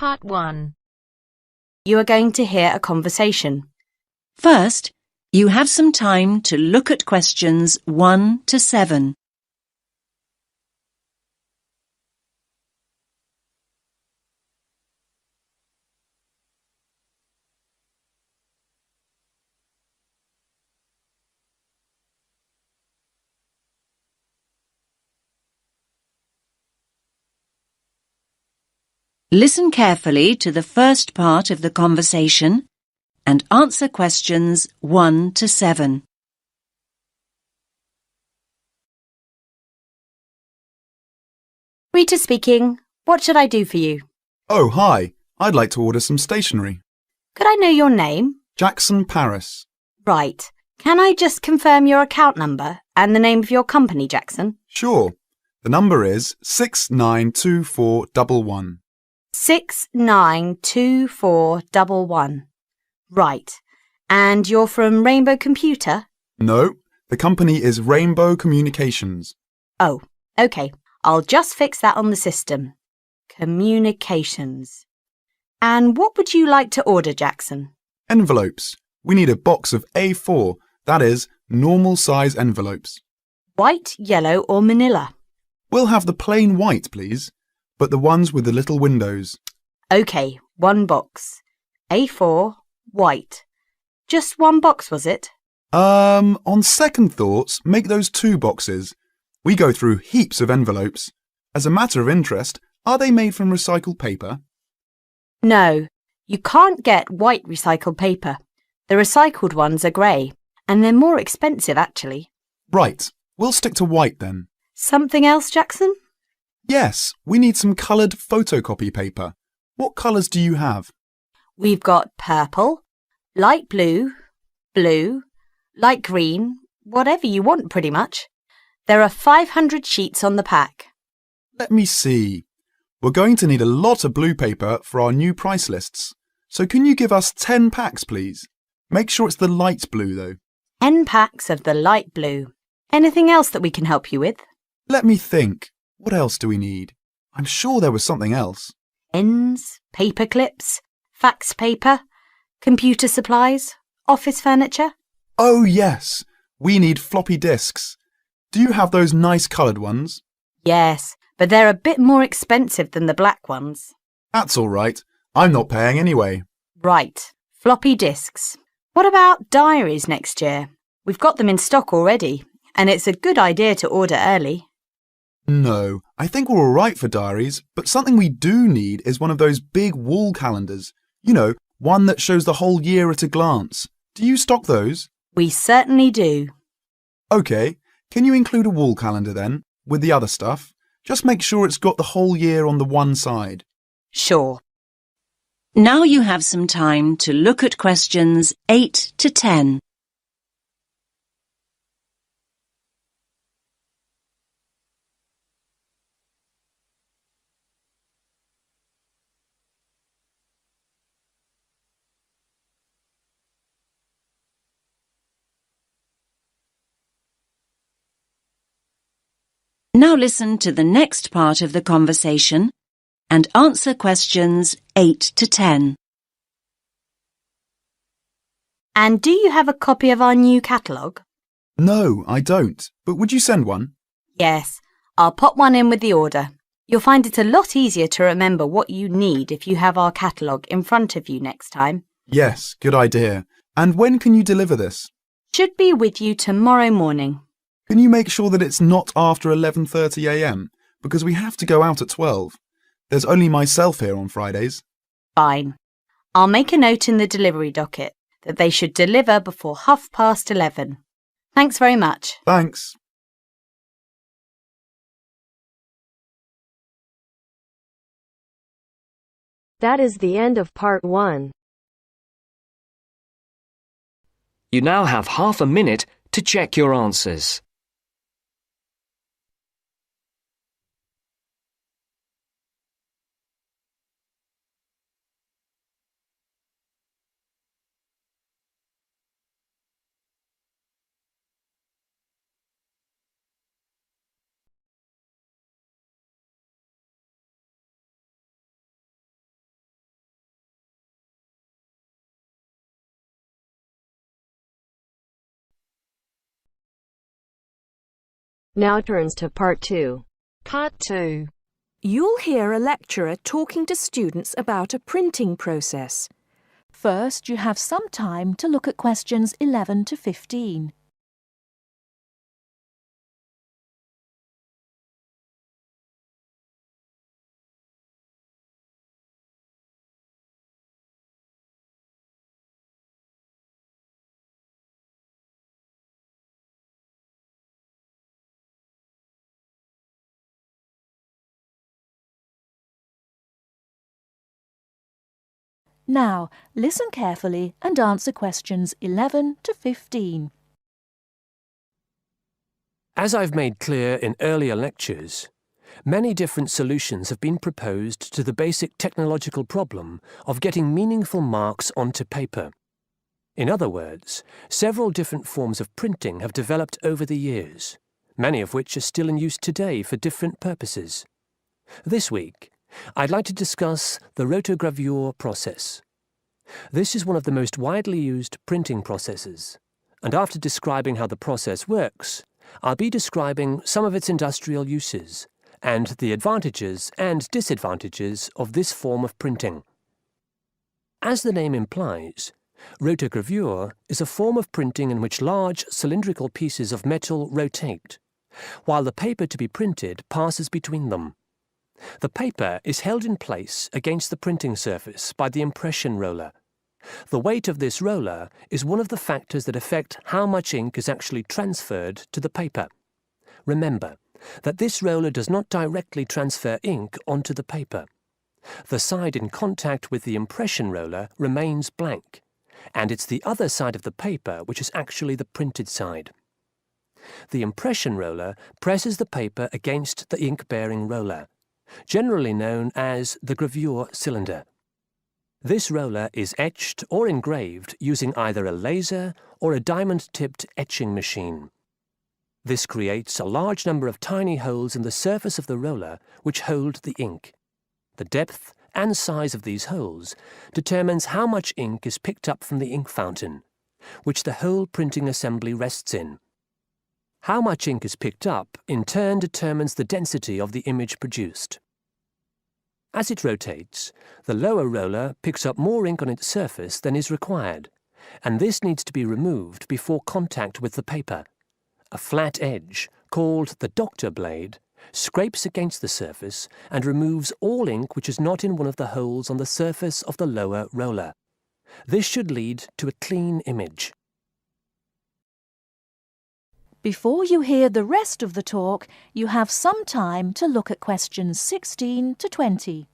Part 1. You are going to hear a conversation. First, you have some time to look at questions 1 to 7. Listen carefully to the first part of the conversation and answer questions 1 to 7. Rita speaking. What should I do for you? Oh, hi. I'd like to order some stationery. Could I know your name? Jackson Paris. Right. Can I just confirm your account number and the name of your company, Jackson? Sure. The number is 692411. 692411. Right. And you're from Rainbow Computer? No, the company is Rainbow Communications. Oh, OK. I'll just fix that on the system. Communications. And what would you like to order, Jackson? Envelopes. We need a box of A4, that is, normal size envelopes. White, yellow or manila? We'll have the plain white, please, but the ones with the little windows. OK, one box. A4, white. Just one box, was it? On second thoughts, make those 2 boxes. We go through heaps of envelopes. As a matter of interest, are they made from recycled paper? No, you can't get white recycled paper. The recycled ones are grey, and they're more expensive, actually. Right, we'll stick to white then. Something else, Jackson? Yes, we need some coloured photocopy paper. What colours do you have? We've got purple, light blue, blue, light green, whatever you want pretty much. There are 500 sheets on the pack. Let me see. We're going to need a lot of blue paper for our new price lists. So can you give us 10 packs, please? Make sure it's the light blue, though. 10 packs of the light blue. Anything else that we can help you with? Let me think. What else do we need? I'm sure there was something else. Pens, paper clips, fax paper, computer supplies, office furniture. Oh, yes. We need floppy disks. Do you have those nice coloured ones? Yes, but they're a bit more expensive than the black ones. That's all right. I'm not paying anyway. Right, floppy disks. What about diaries next year? We've got them in stock already, and it's a good idea to order early. No, I think we're all right for diaries, but something we do need is one of those big wall calendars. You know, one that shows the whole year at a glance. Do you stock those? We certainly do. OK, can you include a wall calendar then, with the other stuff? Just make sure it's got the whole year on the one side. Sure. Now you have some time to look at questions 8 to 10. Now listen to the next part of the conversation and answer questions 8 to 10. And do you have a copy of our new catalogue? No, I don't. But would you send one? Yes, I'll pop one in with the order. You'll find it a lot easier to remember what you need if you have our catalogue in front of you next time. Yes, good idea. And when can you deliver this? Should be with you tomorrow morning. Can you make sure that it's not after 11:30 a.m? Because we have to go out at 12. There's only myself here on Fridays. Fine. I'll make a note in the delivery docket that they should deliver before 11:30. Thanks very much. Thanks. That is the end of Part 1. You now have half a minute to check your answers. Now turns to part 2. Part 2. You'll hear a lecturer talking to students about a printing process. First, you have some time to look at questions 11 to 15. Now, listen carefully and answer questions 11 to 15. As I've made clear in earlier lectures, many different solutions have been proposed to the basic technological problem of getting meaningful marks onto paper. In other words, several different forms of printing have developed over the years, many of which are still in use today for different purposes. This week, I'd like to discuss the rotogravure process. This is one of the most widely used printing processes, and after describing how the process works, I'll be describing some of its industrial uses and the advantages and disadvantages of this form of printing. As the name implies, rotogravure is a form of printing in which large cylindrical pieces of metal rotate, while the paper to be printed passes between them. The paper is held in place against the printing surface by the impression roller. The weight of this roller is one of the factors that affect how much ink is actually transferred to the paper. Remember that this roller does not directly transfer ink onto the paper. The side in contact with the impression roller remains blank, and it's the other side of the paper which is actually the printed side. The impression roller presses the paper against the ink-bearing roller, generally known as the gravure cylinder. This roller is etched or engraved using either a laser or a diamond-tipped etching machine. This creates a large number of tiny holes in the surface of the roller which hold the ink. The depth and size of these holes determines how much ink is picked up from the ink fountain, which the whole printing assembly rests in. How much ink is picked up, in turn, determines the density of the image produced. As it rotates, the lower roller picks up more ink on its surface than is required, and this needs to be removed before contact with the paper. A flat edge, called the doctor blade, scrapes against the surface and removes all ink which is not in one of the holes on the surface of the lower roller. This should lead to a clean image. Before you hear the rest of the talk, you have some time to look at questions 16 to 20.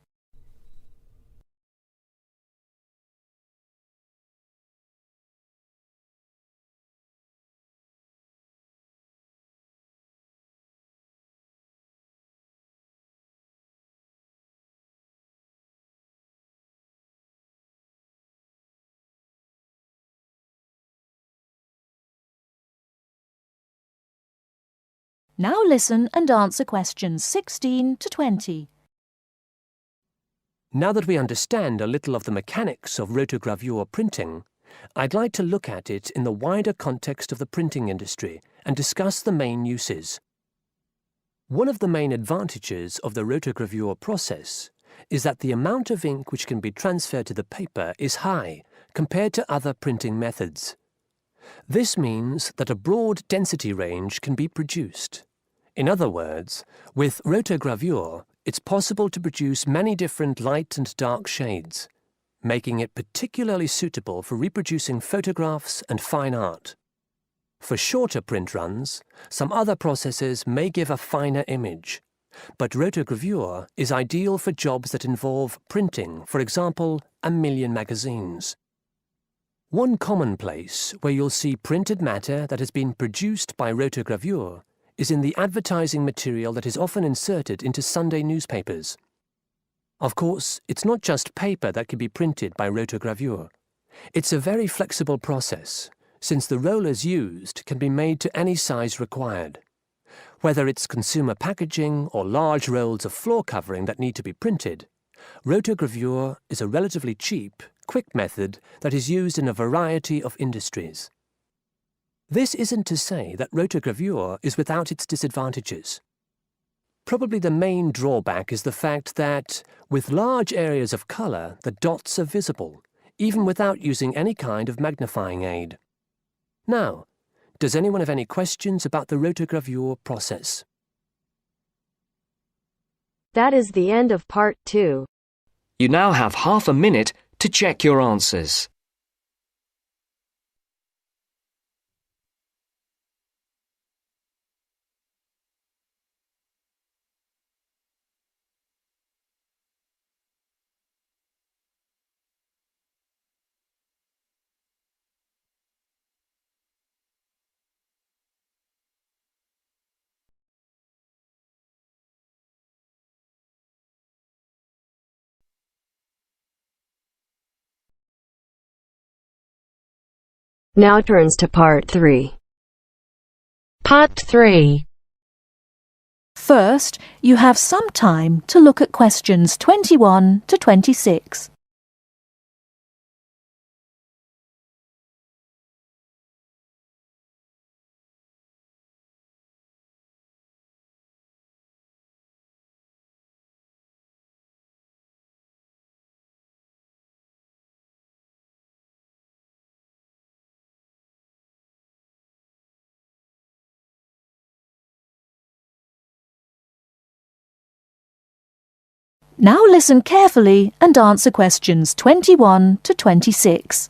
Now listen and answer questions 16 to 20. Now that we understand a little of the mechanics of rotogravure printing, I'd like to look at it in the wider context of the printing industry and discuss the main uses. One of the main advantages of the rotogravure process is that the amount of ink which can be transferred to the paper is high compared to other printing methods. This means that a broad density range can be produced. In other words, with rotogravure, it's possible to produce many different light and dark shades, making it particularly suitable for reproducing photographs and fine art. For shorter print runs, some other processes may give a finer image, but rotogravure is ideal for jobs that involve printing, for example, 1 million magazines. One common place where you'll see printed matter that has been produced by rotogravure is in the advertising material that is often inserted into Sunday newspapers. Of course, it's not just paper that can be printed by rotogravure. It's a very flexible process, since the rollers used can be made to any size required. Whether it's consumer packaging or large rolls of floor covering that need to be printed, rotogravure is a relatively cheap, quick method that is used in a variety of industries. This isn't to say that rotogravure is without its disadvantages. Probably the main drawback is the fact that, with large areas of colour, the dots are visible, even without using any kind of magnifying aid. Now, does anyone have any questions about the rotogravure process? That is the end of part 2. You now have half a minute to check your answers. Now turns to part 3. Part 3. First, you have some time to look at questions 21 to 26. Now listen carefully and answer questions 21 to 26.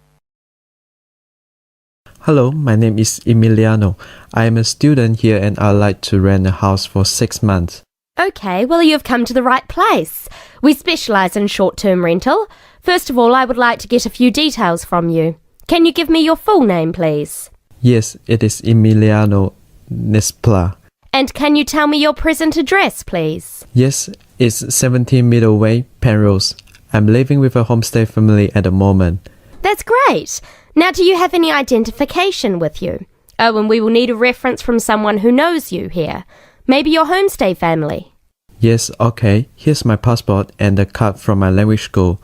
Hello, my name is Emiliano. I am a student here and I'd like to rent a house for 6 months. OK, well, you've come to the right place. We specialise in short-term rental. First of all, I would like to get a few details from you. Can you give me your full name, please? Yes, it is Emiliano Nespla. And can you tell me your present address, please? Yes, it's 17 Middleway, Penrose. I'm living with a homestay family at the moment. That's great. Now, do you have any identification with you? Oh, and we will need a reference from someone who knows you here. Maybe your homestay family. Yes, okay. Here's my passport and a card from my language school.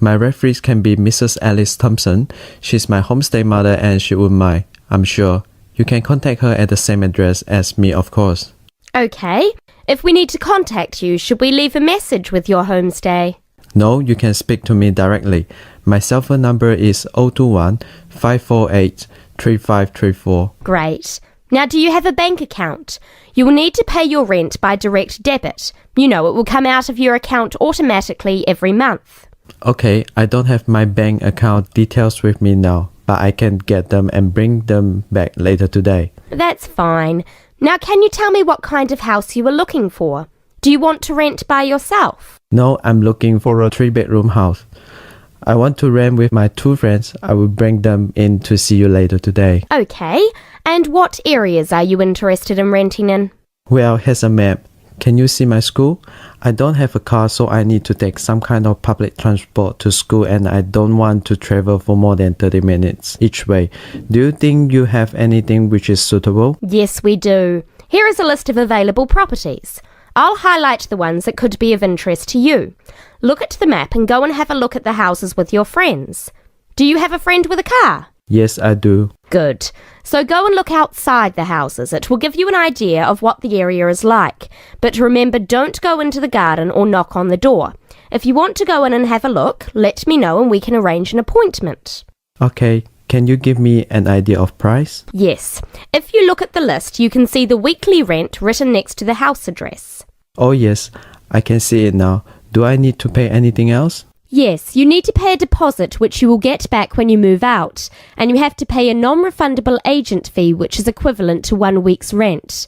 My referees can be Mrs. Alice Thompson. She's my homestay mother and she wouldn't mind, I'm sure. You can contact her at the same address as me, of course. OK. If we need to contact you, should we leave a message with your homestay? No, you can speak to me directly. My cell phone number is 021 548 3534. Great. Now, do you have a bank account? You will need to pay your rent by direct debit. You know, it will come out of your account automatically every month. Okay, I don't have my bank account details with me now, but I can get them and bring them back later today. That's fine. Now, can you tell me what kind of house you are looking for? Do you want to rent by yourself? No, I'm looking for a 3-bedroom house. I want to rent with my 2 friends. I will bring them in to see you later today. OK. And what areas are you interested in renting in? Well, here's a map. Can you see my school? I don't have a car, so I need to take some kind of public transport to school and I don't want to travel for more than 30 minutes each way. Do you think you have anything which is suitable? Yes, we do. Here is a list of available properties. I'll highlight the ones that could be of interest to you. Look at the map and go and have a look at the houses with your friends. Do you have a friend with a car? Yes, I do. Good. So go and look outside the houses. It will give you an idea of what the area is like. But remember, don't go into the garden or knock on the door. If you want to go in and have a look, let me know and we can arrange an appointment. Okay, can you give me an idea of price? Yes. If you look at the list, you can see the weekly rent written next to the house address. Oh yes, I can see it now. Do I need to pay anything else? Yes, you need to pay a deposit which you will get back when you move out, and you have to pay a non-refundable agent fee which is equivalent to 1 week's rent.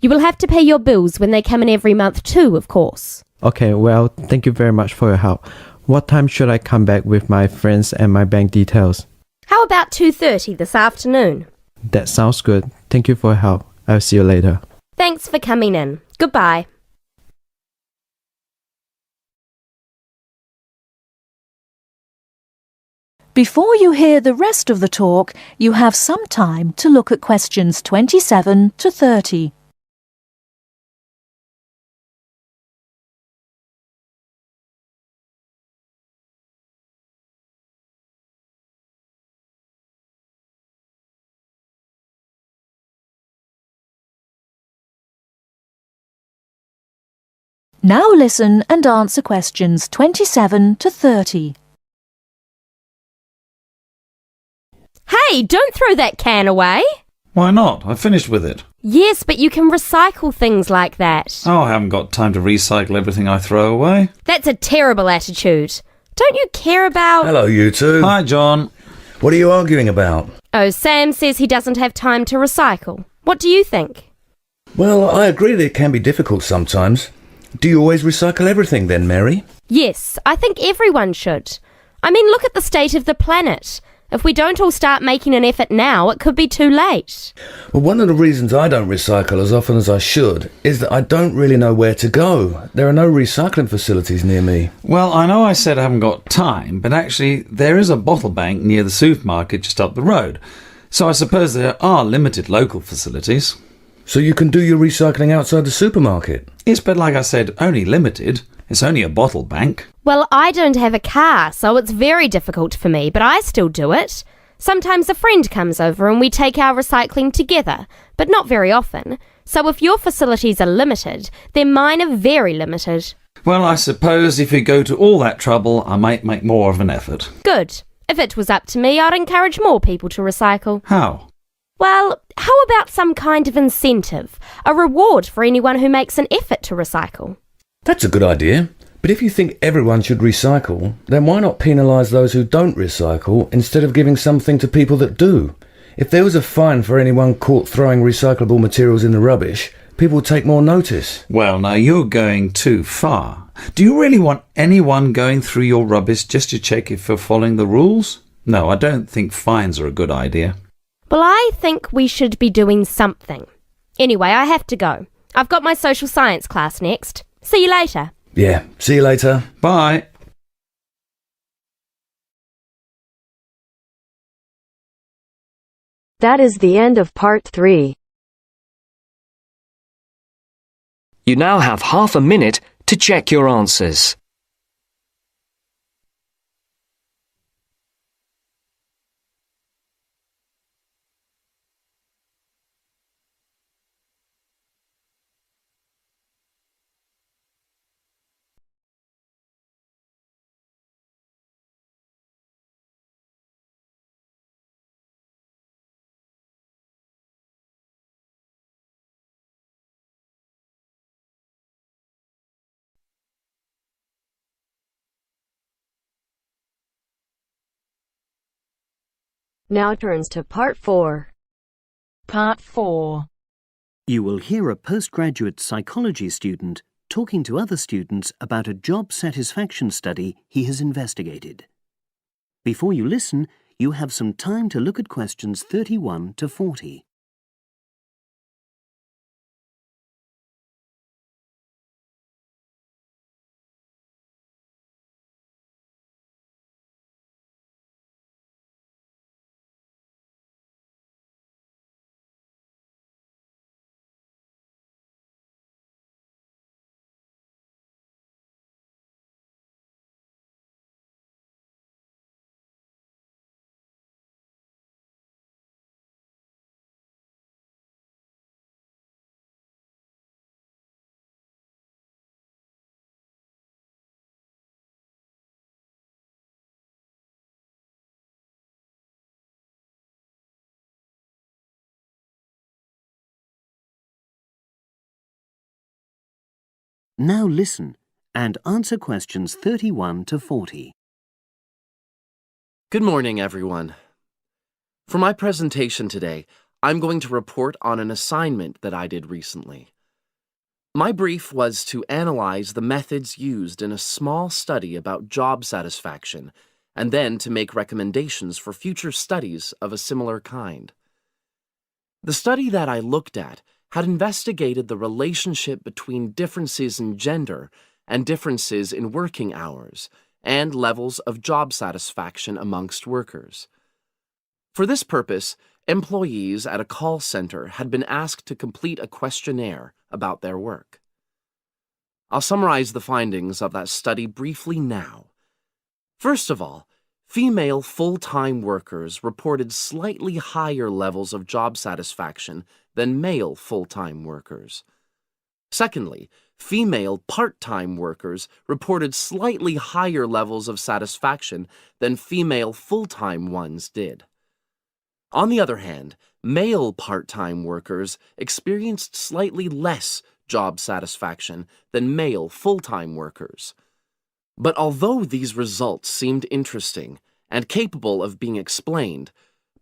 You will have to pay your bills when they come in every month too, of course. Okay, well, thank you very much for your help. What time should I come back with my friends and my bank details? How about 2:30 this afternoon? That sounds good. Thank you for your help. I'll see you later. Thanks for coming in. Goodbye. Before you hear the rest of the talk, you have some time to look at questions 27 to 30. Now listen and answer questions 27 to 30. Hey, don't throw that can away. Why not? I finished with it. Yes, but you can recycle things like that. Oh, I haven't got time to recycle everything I throw away. That's a terrible attitude. Don't you care about... Hello, you two. Hi, John. What are you arguing about? Oh, Sam says he doesn't have time to recycle. What do you think? Well, I agree that it can be difficult sometimes. Do you always recycle everything then, Mary? Yes, I think everyone should. I mean, look at the state of the planet. If we don't all start making an effort now, it could be too late. Well, one of the reasons I don't recycle as often as I should is that I don't really know where to go. There are no recycling facilities near me. Well, I know I said I haven't got time, but actually there is a bottle bank near the supermarket just up the road. So I suppose there are limited local facilities. So you can do your recycling outside the supermarket? Yes, but like I said, only limited. It's only a bottle bank. Well, I don't have a car, so it's very difficult for me, but I still do it. Sometimes a friend comes over and we take our recycling together, but not very often. So if your facilities are limited, then mine are very limited. Well, I suppose if you go to all that trouble, I might make more of an effort. Good. If it was up to me, I'd encourage more people to recycle. How? Well, how about some kind of incentive? A reward for anyone who makes an effort to recycle? That's a good idea. But if you think everyone should recycle, then why not penalise those who don't recycle instead of giving something to people that do? If there was a fine for anyone caught throwing recyclable materials in the rubbish, people would take more notice. Well, now you're going too far. Do you really want anyone going through your rubbish just to check if you're following the rules? No, I don't think fines are a good idea. Well, I think we should be doing something. Anyway, I have to go. I've got my social science class next. See you later. Yeah, see you later. Bye. That is the end of part 3. You now have half a minute to check your answers. Now turns to part 4. Part 4. You will hear a postgraduate psychology student talking to other students about a job satisfaction study he has investigated. Before you listen, you have some time to look at questions 31 to 40. Now listen and answer questions 31 to 40. Good morning, everyone. For my presentation today, I'm going to report on an assignment that I did recently. My brief was to analyze the methods used in a small study about job satisfaction and then to make recommendations for future studies of a similar kind. The study that I looked at had investigated the relationship between differences in gender and differences in working hours and levels of job satisfaction amongst workers. For this purpose, employees at a call center had been asked to complete a questionnaire about their work. I'll summarize the findings of that study briefly now. First of all, female full-time workers reported slightly higher levels of job satisfaction than male full-time workers. Secondly, female part-time workers reported slightly higher levels of satisfaction than female full-time ones did. On the other hand, male part-time workers experienced slightly less job satisfaction than male full-time workers. But although these results seemed interesting and capable of being explained,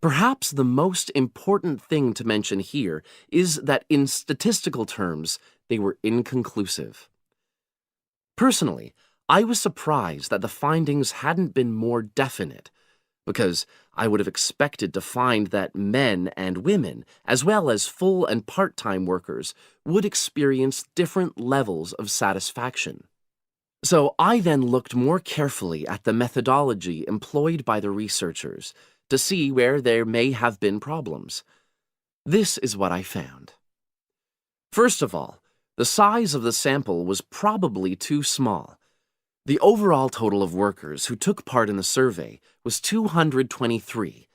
perhaps the most important thing to mention here is that in statistical terms, they were inconclusive. Personally, I was surprised that the findings hadn't been more definite, because I would have expected to find that men and women, as well as full and part-time workers, would experience different levels of satisfaction. So I then looked more carefully at the methodology employed by the researchers to see where there may have been problems. This is what I found. First of all, the size of the sample was probably too small. The overall total of workers who took part in the survey was 223,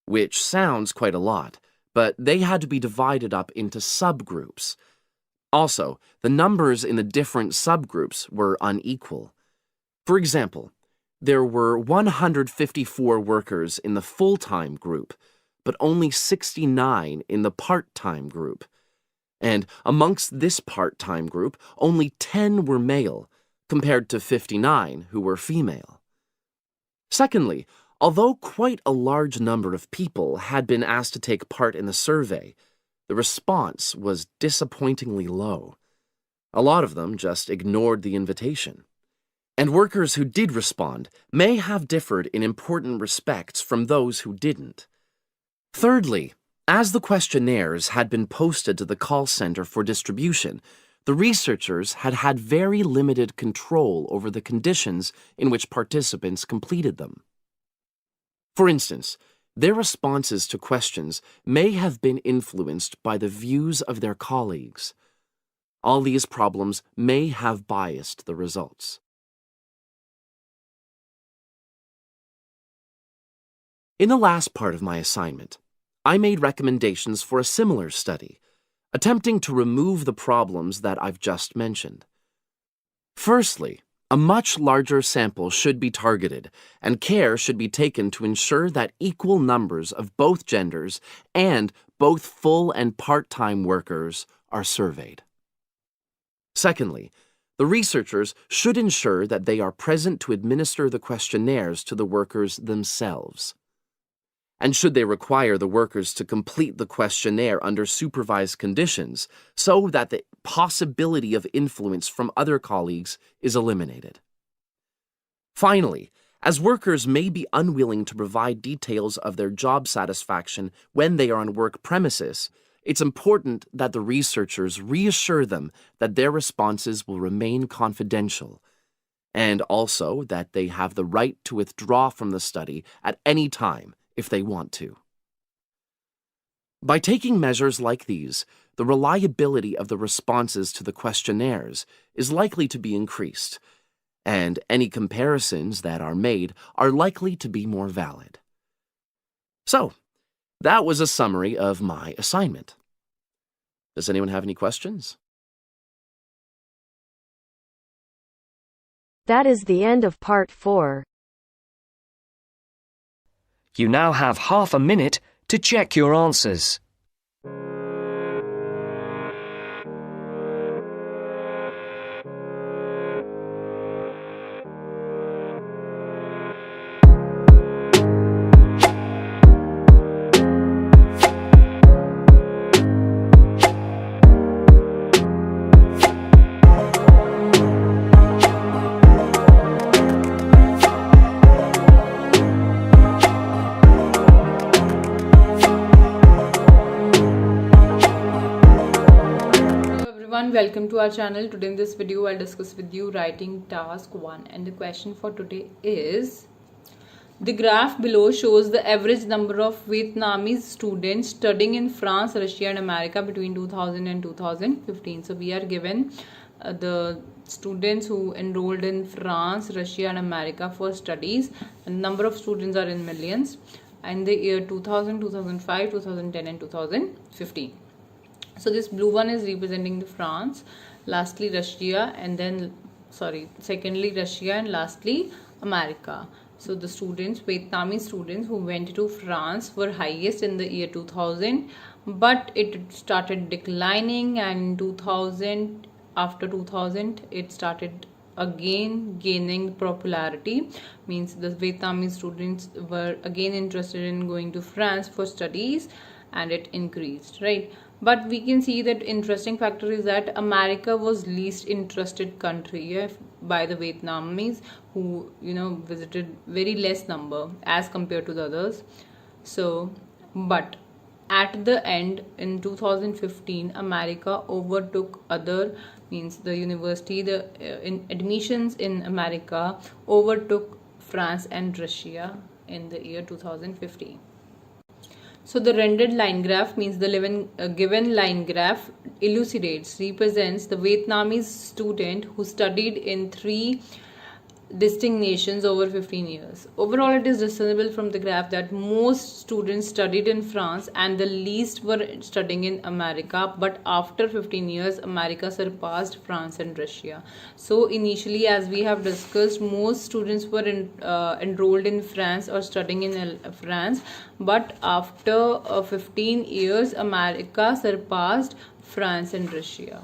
which sounds quite a lot, but they had to be divided up into subgroups. Also, the numbers in the different subgroups were unequal. For example, there were 154 workers in the full-time group, but only 69 in the part-time group. And amongst this part-time group, only 10 were male, compared to 59 who were female. Secondly, although quite a large number of people had been asked to take part in the survey, the response was disappointingly low. A lot of them just ignored the invitation. And workers who did respond may have differed in important respects from those who didn't. Thirdly, as the questionnaires had been posted to the call center for distribution, the researchers had had very limited control over the conditions in which participants completed them. For instance, their responses to questions may have been influenced by the views of their colleagues. All these problems may have biased the results. In the last part of my assignment, I made recommendations for a similar study, attempting to remove the problems that I've just mentioned. Firstly, a much larger sample should be targeted, and care should be taken to ensure that equal numbers of both genders and both full and part-time workers are surveyed. Secondly, the researchers should ensure that they are present to administer the questionnaires to the workers themselves. And should they require the workers to complete the questionnaire under supervised conditions so that the possibility of influence from other colleagues is eliminated. Finally, as workers may be unwilling to provide details of their job satisfaction when they are on work premises, it's important that the researchers reassure them that their responses will remain confidential, and also that they have the right to withdraw from the study at any time if they want to. By taking measures like these, the reliability of the responses to the questionnaires is likely to be increased, and any comparisons that are made are likely to be more valid. So, that was a summary of my assignment. Does anyone have any questions? That is the end of part 4. You now have half a minute to check your answers. Welcome to our channel. Today in this video I'll discuss with you writing task 1, and the question for today is: the graph below shows the average number of Vietnamese students studying in France, Russia and America between 2000 and 2015. So we are given the students who enrolled in France, Russia and America for studies, and number of students are in millions, and the year 2000, 2005, 2010 and 2015. So this blue one is representing the France, lastly Russia, and then secondly Russia, and lastly America. So the Vietnamese students who went to France were highest in the year 2000, but it started declining, and after 2000 it started again gaining popularity. Means the Vietnamese students were again interested in going to France for studies, and it increased, right? But we can see that interesting factor is that America was least interested country by the Vietnamese, who visited very less number as compared to the others. So, but at the end in 2015, America overtook other, means the university, in admissions in America overtook France and Russia in the year 2015. So the rendered line graph, means the given line graph represents the Vietnamese student who studied in 3 distinct nations over 15 years. Overall, it is discernible from the graph that most students studied in France and the least were studying in America, but after 15 years, America surpassed France and Russia. So initially, as we have discussed, most students were enrolled in France or studying in France, but after 15 years, America surpassed France and Russia.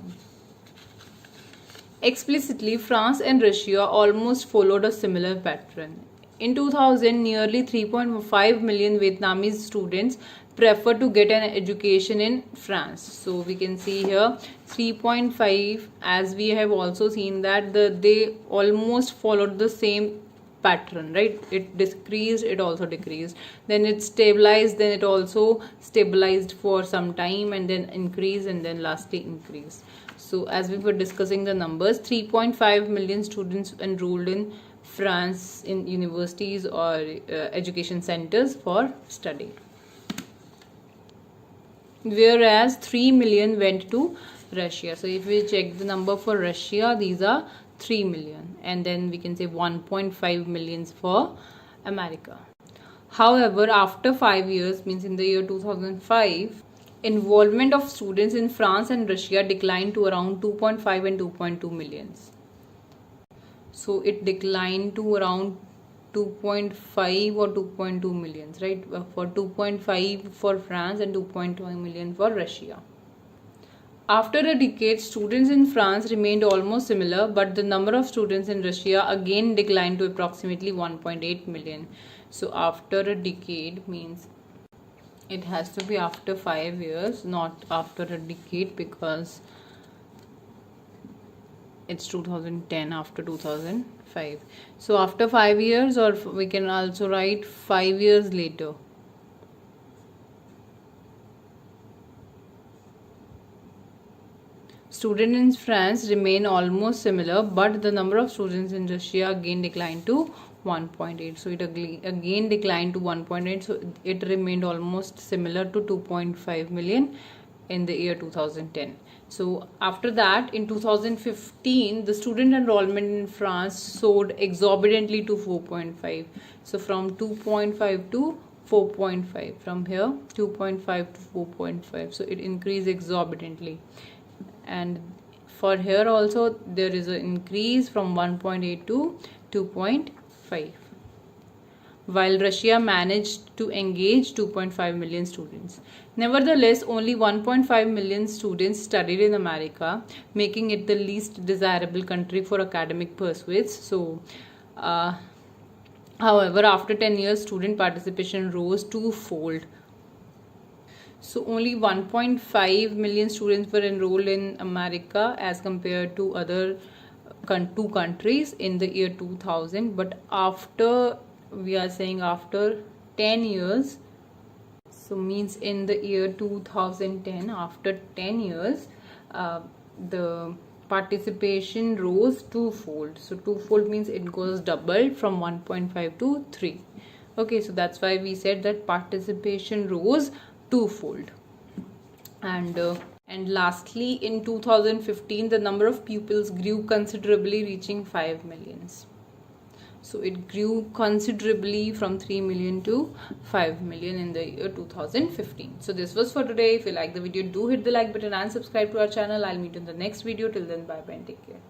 Explicitly, France and Russia almost followed a similar pattern. In 2000, nearly 3.5 million Vietnamese students prefer to get an education in France. So we can see here 3.5, as we have also seen that they almost followed the same pattern, right? It decreased, it also decreased, then it stabilized, then it also stabilized for some time, and then increased, and then lastly increased. So as we were discussing the numbers, 3.5 million students enrolled in France in universities or education centers for study, whereas 3 million went to Russia. So if we check the number for Russia, these are 3 million, and then we can say 1.5 million for America. However, after 5 years, means in the year 2005, involvement of students in France and Russia declined to around 2.5 and 2.2 millions. So it declined to around 2.5 or 2.2 millions, right? For 2.5 for France and 2.2 million for Russia. After a decade, students in France remained almost similar, but the number of students in Russia again declined to approximately 1.8 million. So after a decade means it has to be after 5 years, not after a decade, because it's 2010 after 2005. So after 5 years, or we can also write 5 years later. Students in France remain almost similar, but the number of students in Russia again declined to 1.8. So it again declined to 1.8. So it remained almost similar to 2.5 million in the year 2010. So after that, in 2015, the student enrollment in France soared exorbitantly to 4.5. So from 2.5 to 4.5. From here, 2.5 to 4.5. So it increased exorbitantly. And for here also, there is an increase from 1.8 to 2.5. While Russia managed to engage 2.5 million students. Nevertheless, only 1.5 million students studied in America, making it the least desirable country for academic pursuits. So, however, after 10 years, student participation rose twofold. So only 1.5 million students were enrolled in America as compared to other 2 countries in the year 2000. But after, we are saying after 10 years, so means in the year 2010, after 10 years, the participation rose twofold. So twofold means it goes doubled from 1.5 to 3. Okay, so that's why we said that participation rose twofold. And lastly, in 2015, the number of pupils grew considerably, reaching 5 millions. So it grew considerably from 3 million to 5 million in the year 2015. So this was for today. If you like the video, do hit the like button and subscribe to our channel. I'll meet you in the next video. Till then, bye bye and take care.